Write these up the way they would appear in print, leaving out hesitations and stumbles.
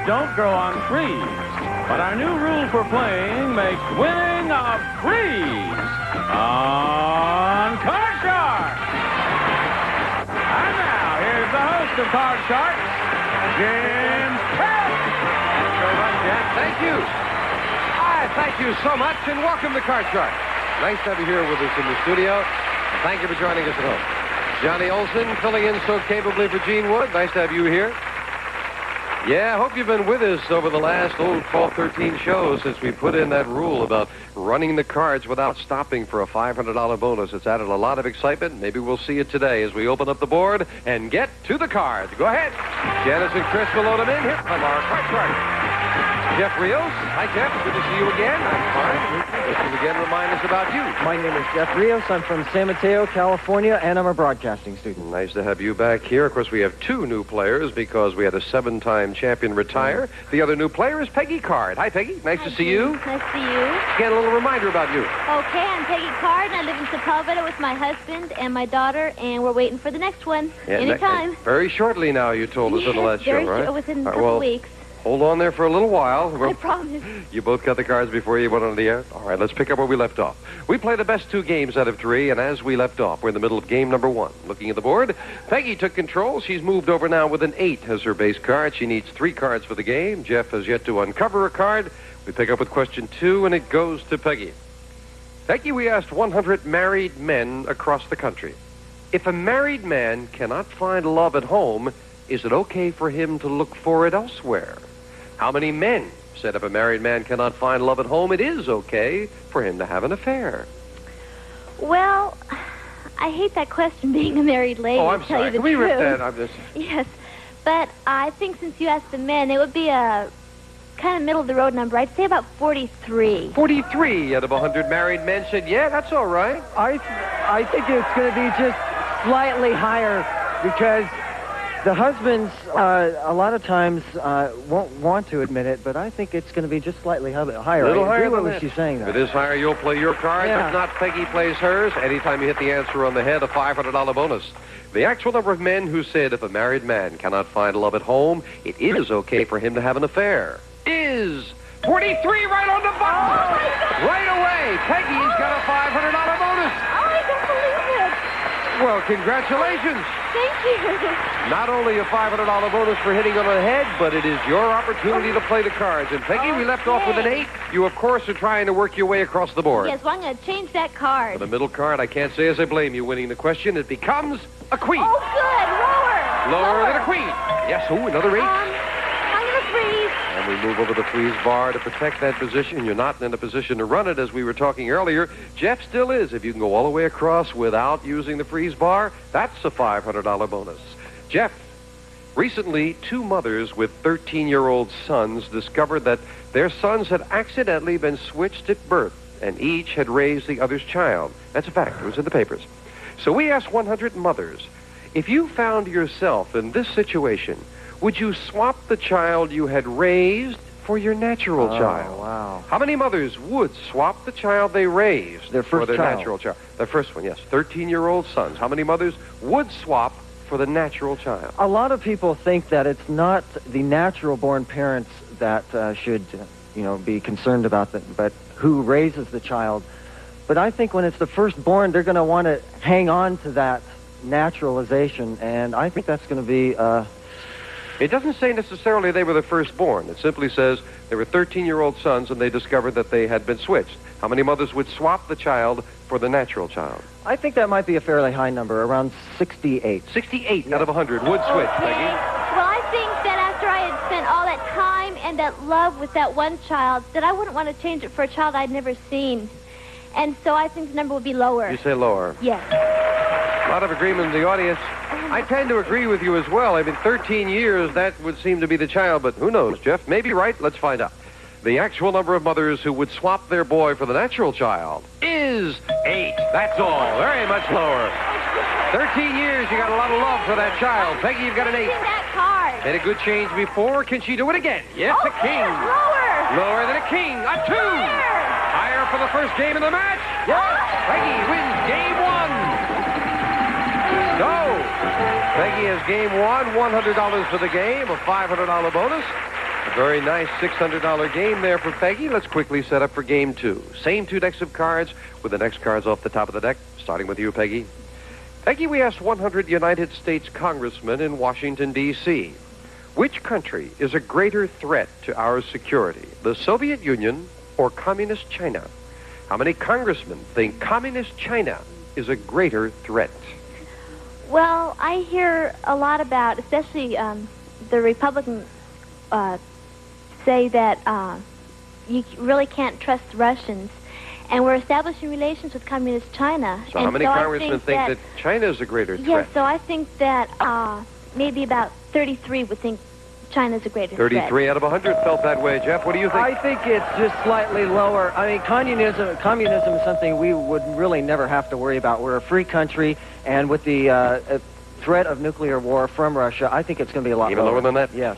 don't grow on trees. But our new rule for playing makes winning a breeze on Card Shark. And now, here's the host of Card Shark, Jim Carroll. Thanks very much, Jack. Thank you. Thank you so much, and welcome to Card Shark. Nice to have you here with us in the studio. And thank you for joining us at home. Johnny Olson filling in so capably for Gene Wood. Nice to have you here. Yeah, I hope you've been with us over the last 12, 13 shows since we put in that rule about running the cards without stopping for a $500 bonus. It's added a lot of excitement. Maybe we'll see it today as we open up the board and get to the cards. Go ahead. Janice and Chris will load them in here from our Card Shark. Jeff Rios. Hi, Jeff. Good to see you again. I'm fine. This is again remind us about you. My name is Jeff Rios. I'm from San Mateo, California, and I'm a broadcasting student. Nice to have you back here. Of course, we have two new players because we had a 7-time champion retire. The other new player is Peggy Card. Hi, Peggy. Nice to see you. Nice to see you. Again, a little reminder about you. Okay, I'm Peggy Card, and I live in Sepulveda with my husband and my daughter, and we're waiting for the next one. Anytime. Very shortly now, you told us in the last show, right? Within a couple weeks. Hold on there for a little while. I promise. You both got the cards before you went on the air? All right, let's pick up where we left off. We play the best 2 games out of 3, and as we left off, we're in the middle of game number 1. Looking at the board, Peggy took control. She's moved over now with an 8 as her base card. She needs 3 cards for the game. Jeff has yet to uncover a card. We pick up with question 2, and it goes to Peggy. Peggy, we asked 100 married men across the country. If a married man cannot find love at home, is it okay for him to look for it elsewhere? How many men said if a married man cannot find love at home, it is okay for him to have an affair? Well, I hate that question being a married lady. Oh, I'm sorry. Can we rip that? Yes, but I think since you asked the men, it would be a kind of middle-of-the-road number. I'd say about 43. 43 out of 100 married men said, yeah, that's all right. I think it's going to be just slightly higher because the husbands, a lot of times, won't want to admit it, but I think it's going to be just slightly higher. A little higher than that. She's saying that. If it is higher, you'll play your card. Yeah. If not, Peggy plays hers. Anytime you hit the answer on the head, a $500 bonus. The actual number of men who said if a married man cannot find love at home, it is okay for him to have an affair is 43 right on the button. Oh, right away. Peggy's got a $500 bonus. Oh, I don't believe it. Well, congratulations. Thank you. Not only a $500 bonus for hitting on the head, but it is your opportunity to play the cards. And Peggy, we left off with an 8. You, of course, are trying to work your way across the board. Yes, well, I'm going to change that card. For the middle card, I can't say as I blame you winning the question. It becomes a queen. Oh, good. Lower than a queen. Yes, another 8. I'm going to freeze. And we move over the freeze bar to protect that position. You're not in a position to run it, as we were talking earlier. Jeff still is. If you can go all the way across without using the freeze bar, that's a $500 bonus. Jeff, recently, 2 mothers with 13-year-old sons discovered that their sons had accidentally been switched at birth, and each had raised the other's child. That's a fact. It was in the papers. So we asked 100 mothers, if you found yourself in this situation, would you swap the child you had raised for your natural child? Wow. How many mothers would swap the child they raised Their for first their child. natural child? The first one, yes. 13-year-old sons. How many mothers would swap for the natural child? A lot of people think that it's not the natural-born parents that should, be concerned about that, but who raises the child. But I think when it's the firstborn, they're going to want to hang on to that naturalization, and I think that's going to be... It doesn't say necessarily they were the firstborn. It simply says there were 13-year-old sons and they discovered that they had been switched. How many mothers would swap the child for the natural child? I think that might be a fairly high number, around 68. 68 out of 100 would switch, Okay. Peggy. Well, I think that after I had spent all that time and that love with that one child, that I wouldn't want to change it for a child I'd never seen. And so I think the number would be lower. You say lower. Yes. A lot of agreement in the audience. I tend to agree with you as well. 13 years, that would seem to be the child, but who knows, Jeff? Maybe right. Let's find out. The actual number of mothers who would swap their boy for the natural child is 8. That's all. Very much lower. 13 years, you got a lot of love for that child. Peggy, you've got an 8. That card. Made a good change before. Can she do it again? Yes, a king. Lower. Lower than a king. A 2. Higher for the first game of the match. Yes. Peggy wins game 1. So, Peggy has game 1, $100 for the game, a $500 bonus. A very nice $600 game there for Peggy. Let's quickly set up for game 2. Same 2 decks of cards with the next cards off the top of the deck, starting with you, Peggy. Peggy, we asked 100 United States congressmen in Washington, D.C., which country is a greater threat to our security, the Soviet Union or Communist China? How many congressmen think Communist China is a greater threat? Well, I hear a lot about, especially the Republicans say that you really can't trust the Russians. And we're establishing relations with Communist China. So how many congressmen think that China is a greater threat? Yes, so I think that maybe about 33 would think China's a greater 33 threat. out of 100 felt that way. Jeff, what do you think? I think it's just slightly lower. I mean, communism is something we would really never have to worry about. We're a free country, and with the threat of nuclear war from Russia, I think it's going to be a lot Even lower than that? Yes.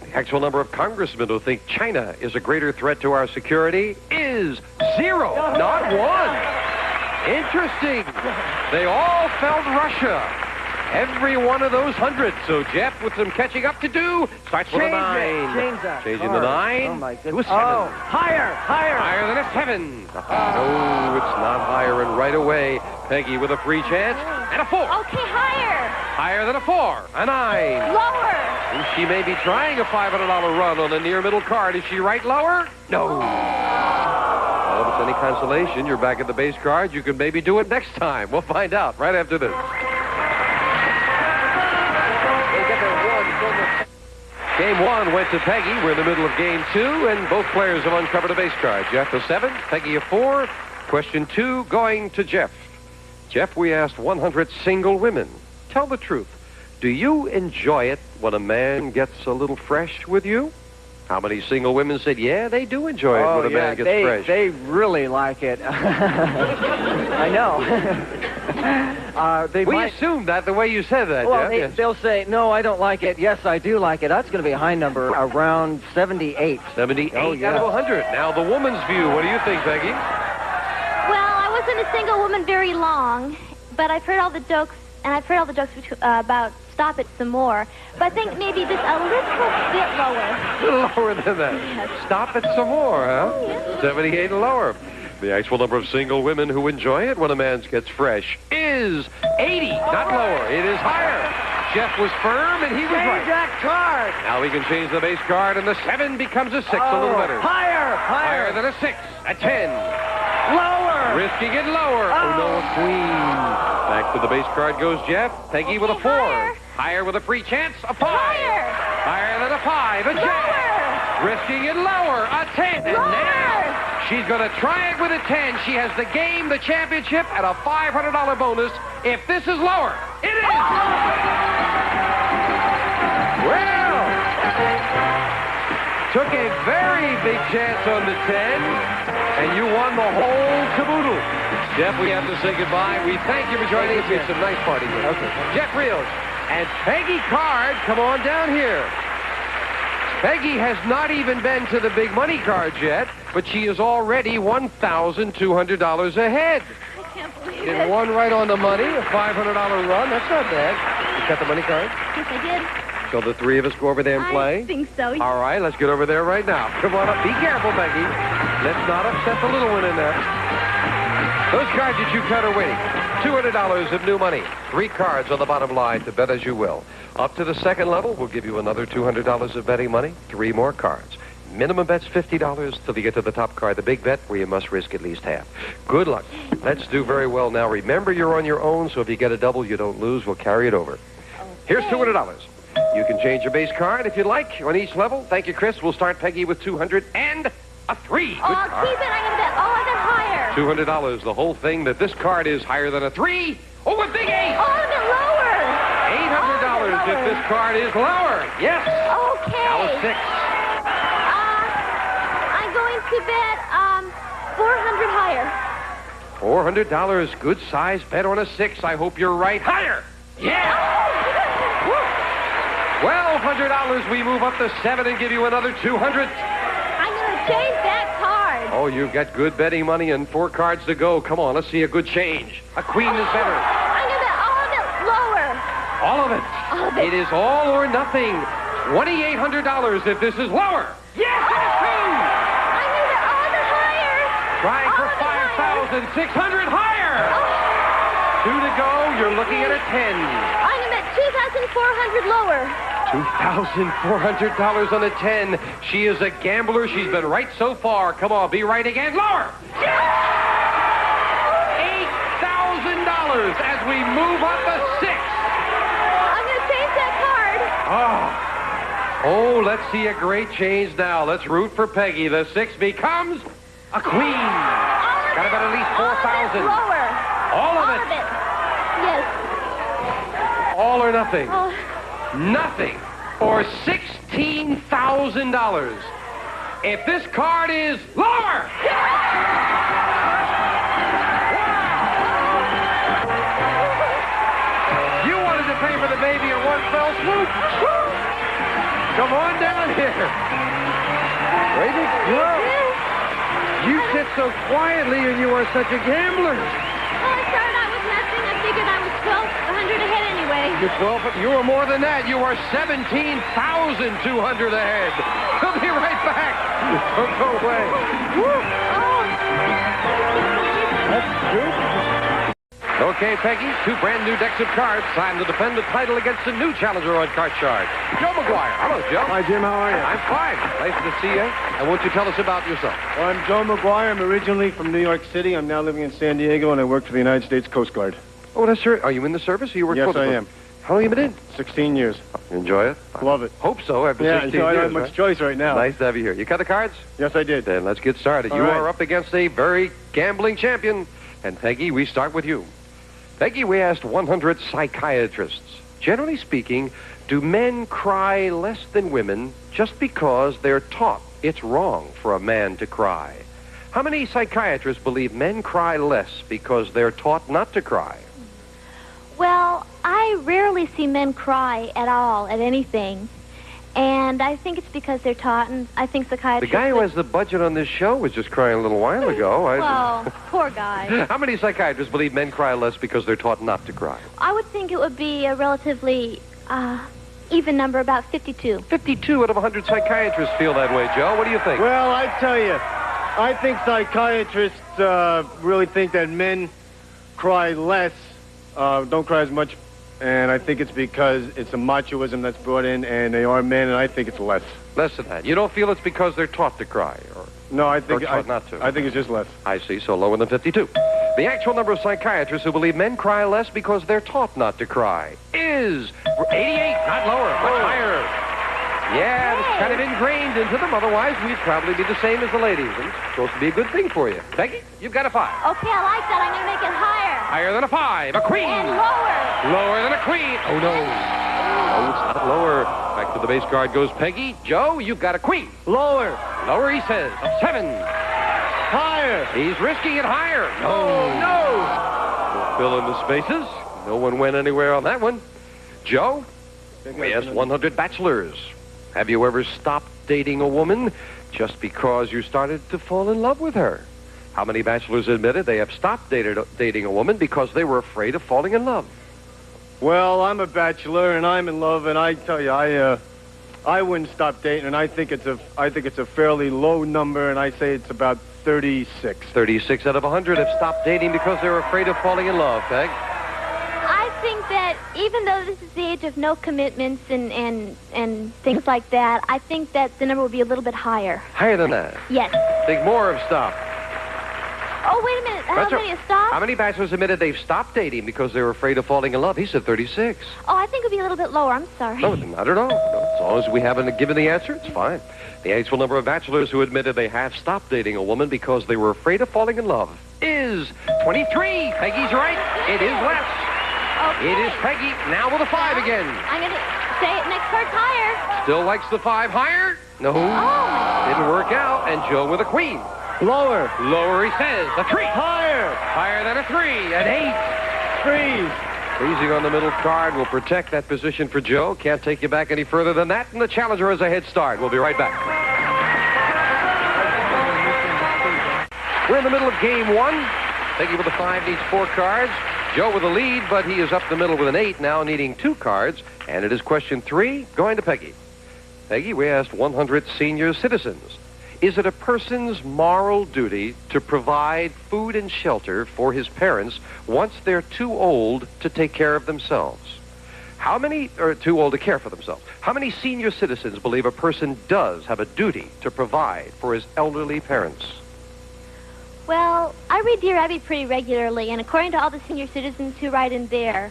The actual number of congressmen who think China is a greater threat to our security is 0, not 1. Interesting. They all felt Russia. Every one of those 100. So Jeff, with some catching up to do, starts with a 9. Change that. Changing the 9 Oh, my to a goodness. 7. Oh, higher. Higher than a 7. No, it's not higher. And right away, Peggy with a free chance and a 4. Okay, higher. Higher than a 4. A 9. Lower. And she may be trying a $500 run on a near middle card. Is she right lower? No. Well, if it's any consolation, you're back at the base card. You can maybe do it next time. We'll find out right after this. Game 1 went to Peggy. We're in the middle of game 2, and both players have uncovered a base card. Jeff a 7, Peggy a 4. Question 2 going to Jeff. Jeff, we asked 100 single women. Tell the truth. Do you enjoy it when a man gets a little fresh with you? How many single women said, yeah, they do enjoy it when a man gets fresh? They really like it. I know. We assumed that the way you said that, Well, Jeff. Yes. they'll say, no, I don't like it. Yes, I do like it. That's going to be a high number, around 78. 78 Oh, yeah. out of 100. Now, the woman's view. What do you think, Peggy? Well, I wasn't a single woman very long, but I've heard all the jokes, and I've heard all the jokes about stop it some more. But I think maybe just a little bit lower. A little lower than that. Yes. Stop it some more, huh? Oh, yeah. 78 and lower. The actual number of single women who enjoy it when a man gets fresh is 80, not lower. It is higher. Jeff was firm, and he was right. Change that card. Now we can change the base card, and the 7 becomes a 6, a little better. Higher than a 6, a 10. Lower. Risking it lower. Oh, no, a queen. Back to the base card goes Jeff. Peggy with a 4. Higher with a free chance, a 5. Higher than a 5, a jack. Risking it lower, a 10. And now she's going to try it with a 10. She has the game, the championship, and a $500 bonus if this is lower. It is! Well, took a very big chance on the 10, and you won the whole caboodle. Jeff, we have to say goodbye. We thank you for joining us. We had some nice party here. Okay. Jeff Rios and Peggy Card, come on down here. Peggy has not even been to the big money cards yet, but she is already $1,200 ahead. I can't believe Did it. one right on the money, a $500 run. That's not bad. You got the money card? Yes, I did. Shall the 3 of us go over there and play? I think so. All right, let's get over there right now. Come on up. Be careful, Peggy. Let's not upset the little one in there. Those cards that you cut are waiting. $200 of new money. 3 cards on the bottom line to bet as you will. Up to the second level, we'll give you another $200 of betting money. 3 more cards. Minimum bet's $50 till you get to the top card, the big bet, where you must risk at least half. Good luck. Let's do very well now. Remember, you're on your own, so if you get a double, you don't lose. We'll carry it over. Here's $200. You can change your base card if you'd like on each level. Thank you, Chris. We'll start Peggy with 200 and a 3. Good Oh, card. keep it. I'm going to bet all of it higher. $200. The whole thing that this card is higher than a 3. Oh, a big 8. All of it lower. $800 if this card is lower. Yes. Okay. Now a 6. I'm going to bet 400 higher. $400. Good size bet on a 6. I hope you're right. Higher. Yeah. $1,200. We move up to 7 and give you another $200. I'm going to change that card. Oh, you've got good betting money and 4 cards to go. Come on, let's see a good change. A queen is better. I'm going to bet all of it lower. All of it. All of it. It is all or nothing. $2,800 if this is lower. Yes, it is too! I knew that all the higher. Trying for All the higher. $5,600 higher. 2 to go. You're looking at a 10. I'm at 2,400 lower. $2,400 on a 10. She is a gambler. She's been right so far. Come on, be right again. Lower. $8,000 as we move up a 6. I'm going to change that card. Oh, let's see a great change now. Let's root for Peggy. The 6 becomes a queen. Got about at least 4,000. Lower. All of All it. of it. Yes. All or nothing. Oh. Nothing. Or $16,000. If this card is lower. You wanted to pay for the baby in one fell swoop. Come on down here. Way to go. You sit so quietly and you are such a gambler. Well, I started out with nothing. I figured I was 1,200 ahead anyway. You're 12, but you are more than that. You are 17,200 ahead. We'll be right back. Don't go away. That's good. Okay, Peggy, 2 brand new decks of cards. Time to defend the title against a new challenger on Card Shark, Joe McGuire. Hello, Joe. Hi, Jim. How are you? I'm fine. Nice to see you. And won't you tell us about yourself? Well, I'm Joe McGuire. I'm originally from New York City. I'm now living in San Diego, and I work for the United States Coast Guard. Oh, that's right. Are you in the service? Or you work Yes, for the I am. How long have you been in? 16 years. Enjoy it? Love it. Hope so after Yeah, 16 so I don't years. have much right? choice right now. Nice to have you here. You cut the cards? Yes, I did. Then let's get started. All You right. are up against a very gambling champion. And Peggy, we start with you. Peggy, we asked 100 psychiatrists. Generally speaking, do men cry less than women just because they're taught it's wrong for a man to cry? How many psychiatrists believe men cry less because they're taught not to cry? Well, I rarely see men cry at all at anything. And I think it's because they're taught, and I think The psychiatrists... guy who has the budget on this show was just crying a little while ago. Well, poor guy. How many psychiatrists believe men cry less because they're taught not to cry? I would think it would be a relatively even number, about 52. 52 out of 100 psychiatrists feel that way, Joe. What do you think? Well, I tell you, I think psychiatrists really think that men cry less, don't cry as much, and I think it's because it's a machoism that's brought in, and they are men, and I think it's less. Less than that. You don't feel it's because they're taught to cry, or No, I think Or taught not to. I think it's just less. I see, so lower than 52. The actual number of psychiatrists who believe men cry less because they're taught not to cry is 88, not lower, much higher. Yeah, it's kind of ingrained into them. Otherwise, we'd probably be the same as the ladies. And it's supposed to be a good thing for you. Peggy, you've got a 5. Okay, I like that. I'm going to make it higher. Higher than a 5. A queen. And lower. Lower than a queen. Oh, no. Oh, it's not lower. Back to the base card goes Peggy. Joe, you've got a queen. Lower. Lower, he says. A 7. Higher. He's risking it higher. No. Fill in the spaces. No one went anywhere on that one. Joe, we asked 100 bachelors. Have you ever stopped dating a woman just because you started to fall in love with her? How many bachelors admitted they have stopped dating a woman because they were afraid of falling in love? Well, I'm a bachelor, and I'm in love, and I tell you, I wouldn't stop dating, and I think it's a fairly low number, and I say it's about 36. 36 out of 100 have stopped dating because they're afraid of falling in love, Peg. I think that even though this is the age of no commitments and things like that, I think that the number will be a little bit higher. Higher than that. Yes. Think more have stopped. Oh, wait a minute. How That's many right. have stopped? How many bachelors admitted they've stopped dating because they were afraid of falling in love? He said 36. Oh, I think it would be a little bit lower. I'm sorry. No, not at all. No, as long as we haven't given the answer, it's fine. The actual number of bachelors who admitted they have stopped dating a woman because they were afraid of falling in love is 23. Peggy's right. It is less. Okay. It is Peggy, now with a 5 again. I'm going to say it next part's higher. Still likes the 5 higher? No. Oh. Didn't work out. And Joe with a queen. Lower. Lower, he says. A 3. Higher. Higher than a 3. An 8. Freeze. Freezing on the middle card will protect that position for Joe. Can't take you back any further than that. And the challenger has a head start. We'll be right back. We're in the middle of game 1. Peggy with a 5 needs 4 cards. Joe with a lead, but he is up the middle with an 8 now, needing 2 cards. And it is question 3, going to Peggy. Peggy, we asked 100 senior citizens, is it a person's moral duty to provide food and shelter for his parents once they're too old to take care of themselves? How many are too old to care for themselves? How many senior citizens believe a person does have a duty to provide for his elderly parents? Well, I read Dear Abby pretty regularly, and according to all the senior citizens who write in there,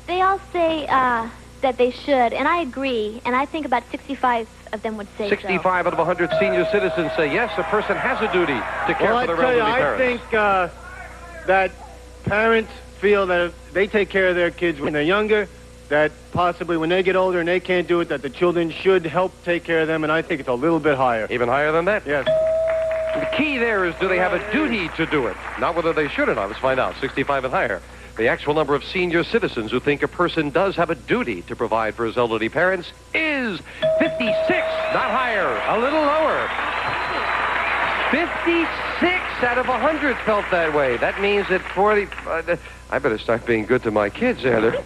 they all say that they should, and I agree, and I think about 65 of them would say 65 out of 100 senior citizens say yes, a person has a duty to care for their elderly parents. I think that parents feel that if they take care of their kids when they're younger, that possibly when they get older and they can't do it, that the children should help take care of them, and I think it's a little bit higher. Even higher than that? Yes. The key there is, do they have a duty to do it? Not whether they should or not. Let's find out. 65 and higher. The actual number of senior citizens who think a person does have a duty to provide for his elderly parents is 56, not higher, a little lower. 56 out of 100 felt that way. That means that 40... I better start being good to my kids, Heather.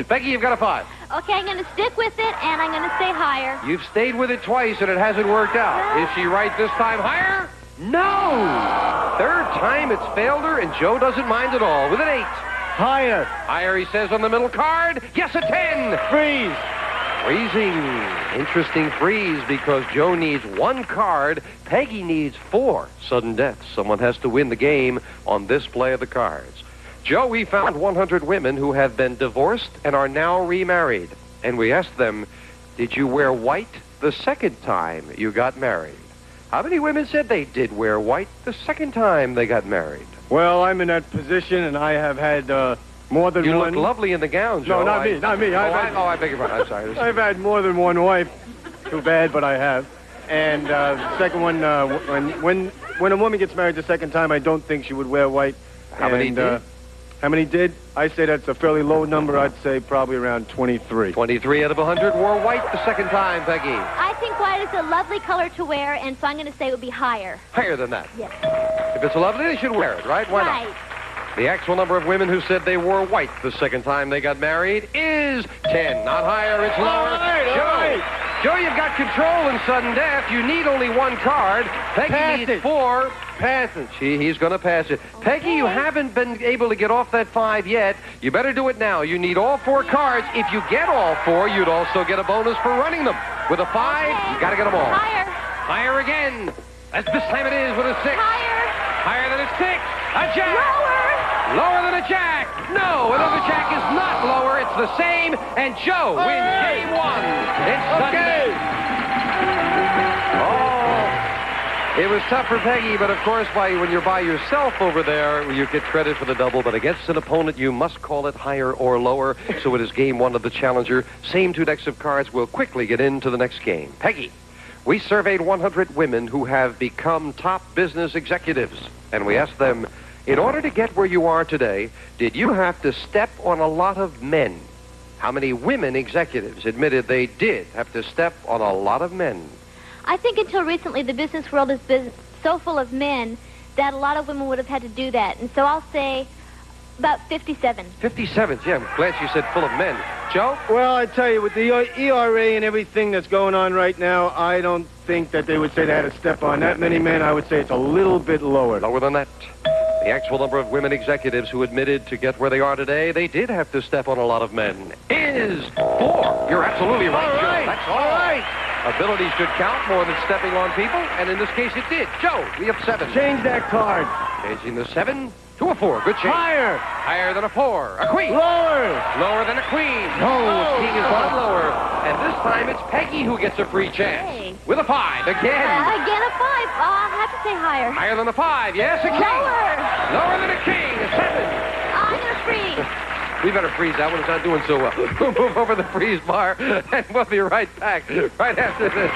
Becky, you've got a 5. Okay, I'm going to stick with it, and I'm going to say higher. You've stayed with it twice, and it hasn't worked out. Is she right this time? Higher? No! Third time it's failed her, and Joe doesn't mind at all with an 8. Higher. Higher, he says on the middle card. Yes, a 10. Freeze. Freezing. Interesting freeze because Joe needs 1 card. Peggy needs 4. Sudden death. Someone has to win the game on this play of the cards. Joe, we found 100 women who have been divorced and are now remarried. And we asked them, did you wear white the second time you got married? How many women said they did wear white the second time they got married? Well, I'm in that position, and I have had more than you one... You look lovely in the gown, Joe. No, not me. I beg your pardon. I'm sorry. I've had more than one wife. Too bad, but I have. And second one, when a woman gets married the second time, I don't think she would wear white. How many did? How many did? I say that's a fairly low number. I'd say probably around 23. 23 out of 100 wore white the second time, Peggy. I think white is a lovely color to wear, and so I'm going to say it would be higher. Higher than that? Yes. If it's lovely, they should wear it, right? Why not? The actual number of women who said they wore white the second time they got married is 10. Not higher, it's lower. Joe, you've got control in sudden death. You need only 1 card. Peggy needs 4. Pass it. He's going to pass it. Peggy, you haven't been able to get off that 5 yet. You better do it now. You need all 4 cards. If you get all 4, you'd also get a bonus for running them. With a 5, you got to get them all. Higher. Higher again. This time it is with a 6. Higher. Higher than a 6. A jack. Lower. Lower than a jack. No, another jack is not lower. It's the same. And Joe wins game 1. It's Sunday. It was tough for Peggy, but of course, when you're by yourself over there, you get credit for the double. But against an opponent, you must call it higher or lower. So it is game 1 of the challenger. Same 2 decks of cards will quickly get into the next game. Peggy, we surveyed 100 women who have become top business executives. And we asked them, in order to get where you are today, did you have to step on a lot of men? How many women executives admitted they did have to step on a lot of men? I think until recently, the business world has been so full of men that a lot of women would have had to do that. And so I'll say about 57. 57, yeah. I'm glad you said full of men. Joe? Well, I tell you, with the ERA and everything that's going on right now, I don't think that they would say they had to step on that many men. I would say it's a little bit lower. Lower than that. The actual number of women executives who admitted to get where they are today, they did have to step on a lot of men, is 4. You're absolutely right, Joe. That's all right. Ability should count more than stepping on people, and in this case it did. Joe, we have 7. Change that card. Changing the 7 to a 4. Good change. Higher. Higher than a 4. A queen. Lower. Lower than a queen. No, a king is not lower. And this time it's Peggy who gets a free chance. Hey. With a 5 again. Again a 5. I'll have to say higher. Higher than a 5. Yes, a king. Lower. Lower than a king. A 7. I'm going to freeze. We better freeze that one. It's not doing so well. We'll move over the freeze bar, and we'll be right back right after this.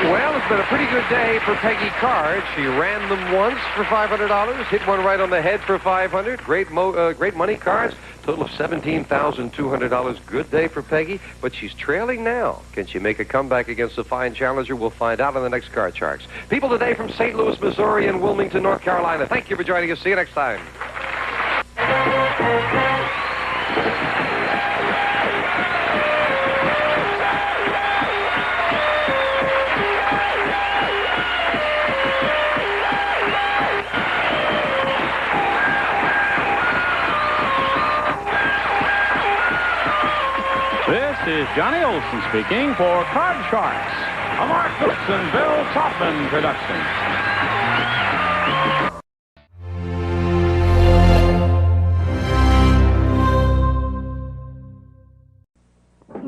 Well, it's been a pretty good day for Peggy Card. She ran them once for $500, hit one right on the head for $500. Great money cards. Total of $17,200. Good day for Peggy, but she's trailing now. Can she make a comeback against a fine challenger? We'll find out on the next Card Sharks. People today from St. Louis, Missouri, and Wilmington, North Carolina. Thank you for joining us. See you next time. Johnny Olson speaking for Card Sharks, a Mark Brooks and Bill Topman production.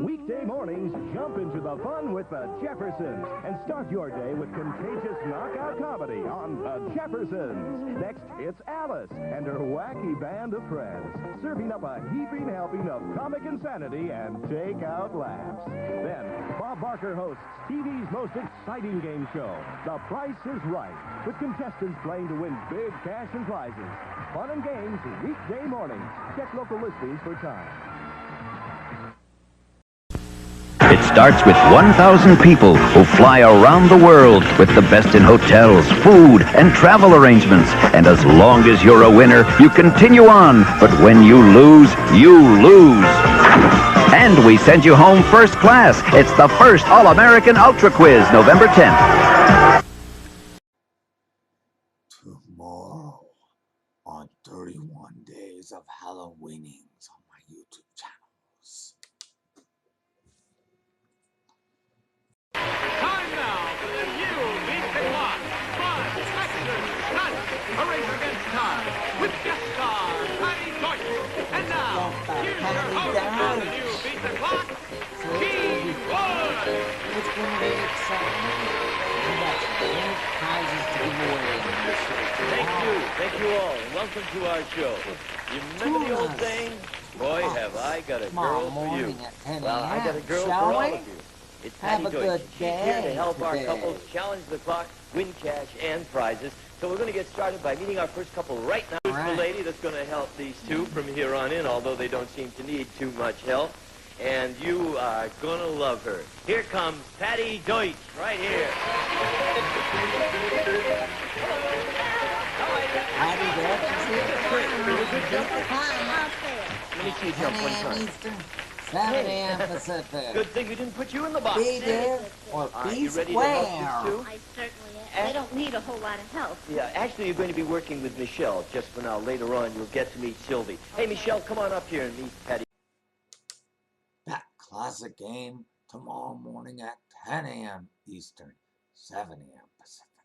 Weekday mornings, jump into the fun with the Jeffersons and start your day with contagious knockout comedy on The Jeffersons. Next, it's Alice and her wacky band of friends, serving up a heaping helping of comic insanity and take-out laughs. Then, Bob Barker hosts TV's most exciting game show, The Price is Right, with contestants playing to win big cash and prizes. Fun and games weekday mornings. Check local listings for time. It starts with 1,000 people who fly around the world with the best in hotels, food, and travel arrangements. And as long as you're a winner, you continue on. But when you lose, you lose. And we send you home first class. It's the first All-American Ultra Quiz, November 10th. Tomorrow on 31 Days of Halloweenings on my YouTube channels. Time now for the new Beat the Clock. Fun, action, fun, a race against time with guest star Patty Deutsch. And now, here's your host of the new Beat the Clock, Gene Wood. It's going to be exciting. We got great prizes to give away on this show. Thank you all, and welcome to our show. You remember the old saying? Boy, have I got a girl for you. Well, I got a girl for all of you. It's Patty Deutsch. She's here to help our couples challenge the clock, win cash, and prizes. So we're going to get started by meeting our first couple right now. Who's the lady that's going to help these two from here on in, although they don't seem to need too much help. And you are going to love her. Here comes Patty Deutsch, right here. Patty Deutsch is here. Let me see you jump one 10 a.m. time. Eastern, 7 a.m. Pacific. Good thing we didn't put you in the box. Be there or be you ready to help square. these two? I certainly am. They don't need a whole lot of help. Yeah, actually, you're going to be working with Michelle just for now. Later on, you'll get to meet Sylvie. Hey, Michelle, come on up here and meet Patty. That classic game tomorrow morning at 10 a.m. Eastern, 7 a.m. Pacific.